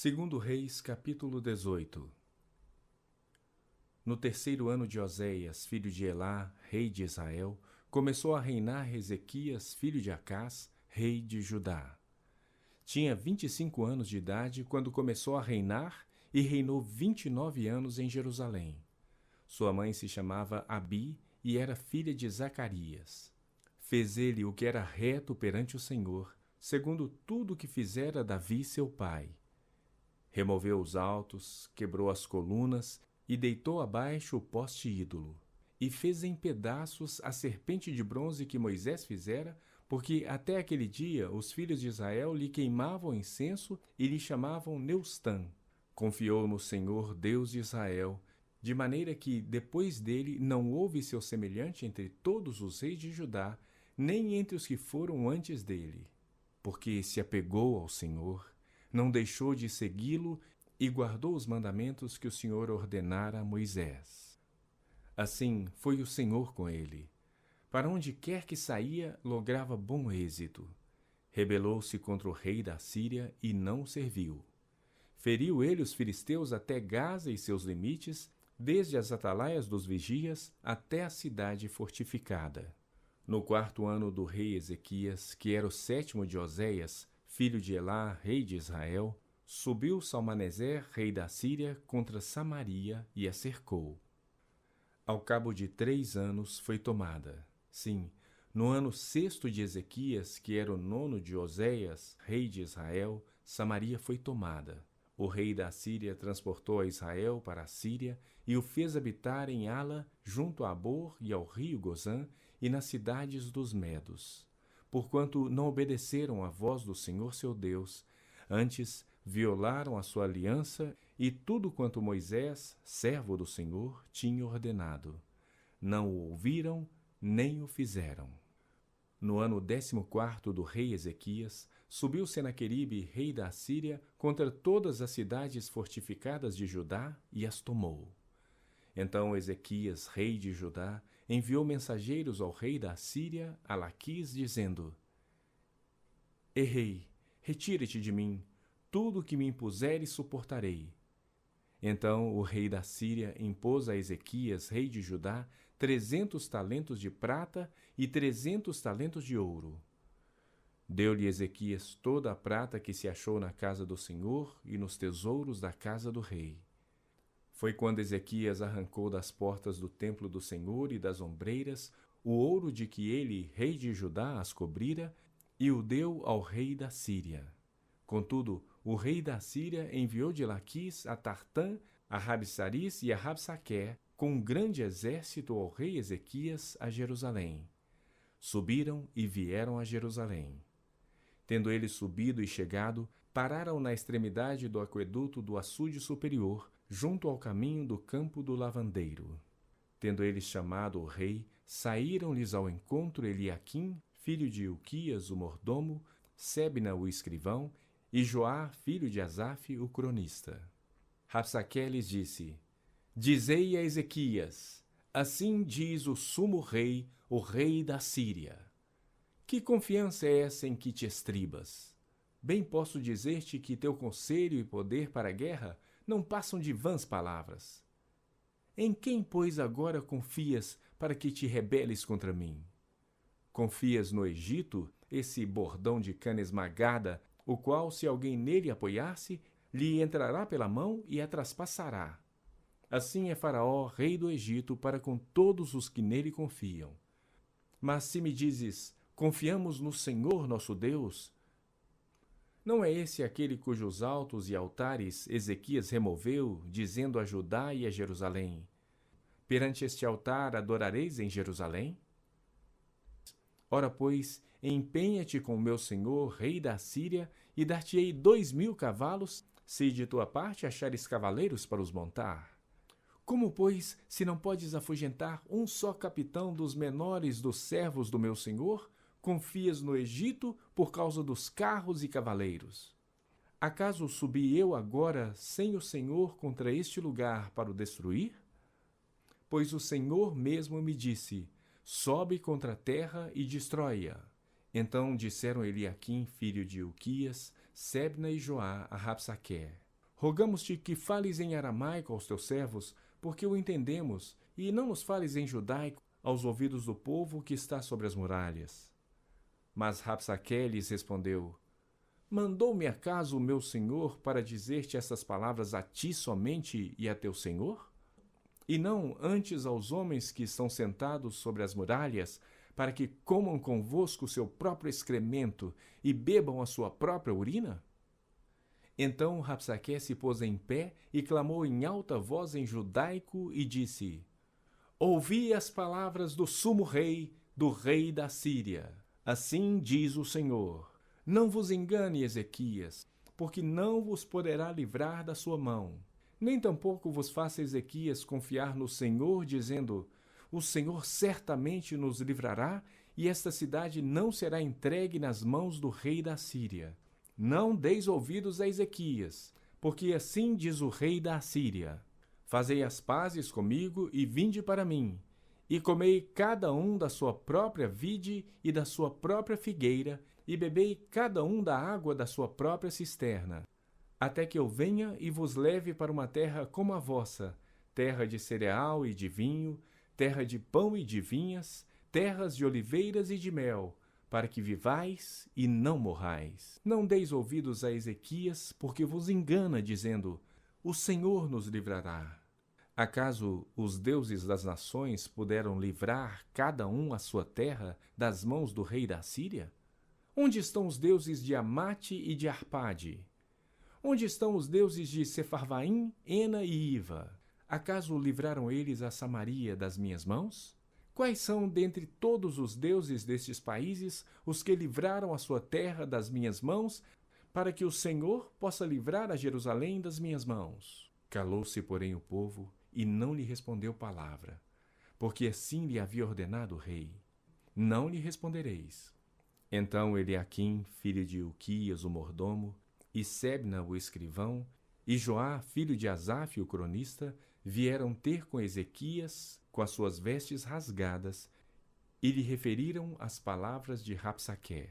Segundo Reis, capítulo 18. No terceiro ano de Oséias, filho de Elá, rei de Israel, começou a reinar Ezequias, filho de Acás, rei de Judá. Tinha 25 anos de idade quando começou a reinar e reinou 29 anos em Jerusalém. Sua mãe se chamava Abi e era filha de Zacarias. Fez ele o que era reto perante o Senhor, segundo tudo o que fizera Davi seu pai. Removeu os altos, quebrou as colunas e deitou abaixo o poste ídolo. E fez em pedaços a serpente de bronze que Moisés fizera, porque até aquele dia os filhos de Israel lhe queimavam incenso e lhe chamavam Neustã. Confiou no Senhor, Deus de Israel, de maneira que depois dele não houve seu semelhante entre todos os reis de Judá, nem entre os que foram antes dele. Porque se apegou ao Senhor, não deixou de segui-lo e guardou os mandamentos que o Senhor ordenara a Moisés. Assim foi o Senhor com ele. Para onde quer que saía, lograva bom êxito. Rebelou-se contra o rei da Síria e não o serviu. Feriu ele os filisteus até Gaza e seus limites, desde as atalaias dos vigias até a cidade fortificada. No 4º ano do rei Ezequias, que era o 7º de Oséias, filho de Elá, rei de Israel, subiu Salmaneser, rei da Síria, contra Samaria e a cercou. Ao cabo de 3 anos foi tomada. Sim, no ano 6º de Ezequias, que era o 9º de Oséias, rei de Israel, Samaria foi tomada. O rei da Síria transportou a Israel para a Síria e o fez habitar em Ala, junto a Abor e ao rio Gozã, e nas cidades dos Medos. Porquanto não obedeceram à voz do Senhor seu Deus, antes violaram a sua aliança e tudo quanto Moisés, servo do Senhor, tinha ordenado. Não o ouviram, nem o fizeram. No ano 14º do rei Ezequias, subiu Senaqueribe, rei da Assíria, contra todas as cidades fortificadas de Judá e as tomou. Então Ezequias, rei de Judá, enviou mensageiros ao rei da Assíria, a Laquis, dizendo: Errei, retira-te de mim, tudo o que me impuseres suportarei. Então o rei da Síria impôs a Ezequias, rei de Judá, 300 talentos de prata e 300 talentos de ouro. Deu-lhe Ezequias toda a prata que se achou na casa do Senhor e nos tesouros da casa do rei. Foi quando Ezequias arrancou das portas do templo do Senhor e das ombreiras o ouro de que ele, rei de Judá, as cobrira, e o deu ao rei da Síria. Contudo, o rei da Síria enviou de Laquis a Tartã, a Rabsaris e a Rabsaqué, com um grande exército ao rei Ezequias a Jerusalém. Subiram e vieram a Jerusalém. Tendo eles subido e chegado, pararam na extremidade do aqueduto do açude superior, junto ao caminho do campo do lavandeiro. Tendo eles chamado o rei, saíram-lhes ao encontro Eliaquim, filho de Ilquias, o mordomo, Sebna, o escrivão, e Joá, filho de Asaf, o cronista. Rabsaqué lhes disse: Dizei a Ezequias: assim diz o sumo rei, o rei da Síria. Que confiança é essa em que te estribas? Bem posso dizer-te que teu conselho e poder para a guerra não passam de vãs palavras. Em quem, pois, agora confias para que te rebeles contra mim? Confias no Egito, esse bordão de cana esmagada, o qual, se alguém nele apoiar-se, lhe entrará pela mão e a traspassará. Assim é Faraó, rei do Egito, para com todos os que nele confiam. Mas se me dizes: confiamos no Senhor nosso Deus, não é esse aquele cujos altos e altares Ezequias removeu, dizendo a Judá e a Jerusalém: perante este altar adorareis em Jerusalém? Ora, pois, empenha-te com o meu senhor, rei da Síria, e dar-te-ei 2.000 cavalos, se de tua parte achares cavaleiros para os montar. Como, pois, se não podes afugentar um só capitão dos menores dos servos do meu senhor, confias no Egito por causa dos carros e cavaleiros? Acaso subi eu agora sem o Senhor contra este lugar para o destruir? Pois o Senhor mesmo me disse: sobe contra a terra e destrói-a. Então disseram Eliaquim, filho de Ilquias, Sebna e Joá a Rabsaqué: rogamos-te que fales em aramaico aos teus servos, porque o entendemos, e não nos fales em judaico aos ouvidos do povo que está sobre as muralhas. Mas Rabsaque lhes respondeu: Mandou-me acaso o meu senhor para dizer-te essas palavras a ti somente e a teu senhor? E não antes aos homens que estão sentados sobre as muralhas, para que comam convosco o seu próprio excremento e bebam a sua própria urina? Então Rabsaque se pôs em pé e clamou em alta voz em judaico e disse: Ouvi as palavras do sumo rei, do rei da Síria. Assim diz o Senhor: Não vos engane, Ezequias, porque não vos poderá livrar da sua mão. Nem tampouco vos faça Ezequias confiar no Senhor, dizendo: O Senhor certamente nos livrará, e esta cidade não será entregue nas mãos do rei da Síria. Não deis ouvidos a Ezequias, porque assim diz o rei da Síria: Fazei as pazes comigo e vinde para mim, e comei cada um da sua própria vide e da sua própria figueira, e bebei cada um da água da sua própria cisterna, até que eu venha e vos leve para uma terra como a vossa, terra de cereal e de vinho, terra de pão e de vinhas, terras de oliveiras e de mel, para que vivais e não morrais. Não deis ouvidos a Ezequias, porque vos engana, dizendo: O Senhor nos livrará. Acaso os deuses das nações puderam livrar cada um a sua terra das mãos do rei da Síria? Onde estão os deuses de Amate e de Arpade? Onde estão os deuses de Sefarvaim, Ena e Iva? Acaso livraram eles a Samaria das minhas mãos? Quais são, dentre todos os deuses destes países, os que livraram a sua terra das minhas mãos, para que o Senhor possa livrar a Jerusalém das minhas mãos? Calou-se, porém, o povo, e não lhe respondeu palavra, porque assim lhe havia ordenado o rei: Não lhe respondereis. Então Eliaquim, filho de Ilquias, o mordomo, e Sebna, o escrivão, e Joá, filho de Asaf, o cronista, vieram ter com Ezequias, com as suas vestes rasgadas, e lhe referiram as palavras de Rabsaque.